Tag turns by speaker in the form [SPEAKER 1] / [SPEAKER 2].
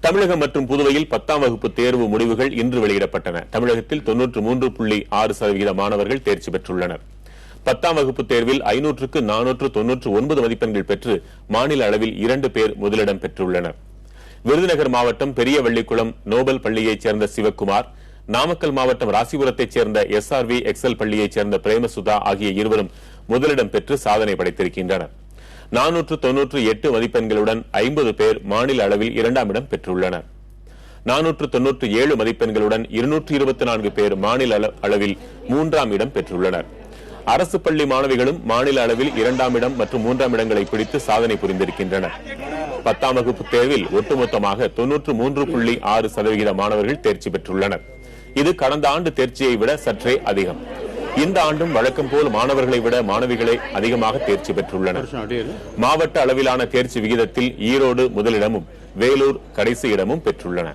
[SPEAKER 1] தமிழகம் மற்றும் புதுவையில் 10ஆம் வகுப்பு தேர்வு முடிவுகள் இன்று வெளியிடப்பட்டன. தமிழகத்தில் 93.6% மாணவர்கள் தேர்ச்சி பெற்றுள்ளனர். 10ஆம் வகுப்பு தேர்வில் 500க்கு 499 மதிப்பெண்கள் பெற்று மாநில அளவில் 2 பேர் முதலிடம் பெற்றுள்ளனர். விருதுநகர் மாவட்டம் பெரியவள்ளிக்குளம் நோபல் பள்ளியைச் சேர்ந்த சிவக்குமார், நாமக்கல் மாவட்டம் ராசிபுரத்தைச் சேர்ந்த SRV எக்ஸல் பள்ளியைச் சேர்ந்த பிரேமசுதா ஆகிய இருவரும் முதலிடம் பெற்று சாதனை படைத்திருக்கின்றனர். 498 மதிப்பெண்களுடன் 50 பேர் மாநில அளவில் 2ஆம் இடம் பெற்றுள்ளனர். 497 மதிப்பெண்களுடன் 224 பேர் மாநில அளவில் 3ஆம் இடம் பெற்றுள்ளனர். அரசு பள்ளி மாணவிகளும் மாநில அளவில் 2ஆம் இடம் மற்றும் 3ஆம் இடங்களை பிடித்து சாதனை புரிந்திருக்கின்றனர். 10ஆம் வகுப்பு தேர்வில் ஒட்டுமொத்தமாக 93.6% மாணவர்கள் தேர்ச்சி பெற்றுள்ளனர். இது கடந்த ஆண்டு தேர்ச்சியை விட சற்றே அதிகம். இந்த ஆண்டும் வழக்கம் போல் மாணவர்களை விட மாணவிகளே அதிகமாக தேர்ச்சி பெற்றுள்ளனர். மாவட்ட அளவிலான தேர்ச்சி விகிதத்தில் ஈரோடு முதலிடமும் வேலூர் கடைசி இடமும் பெற்றுள்ளன.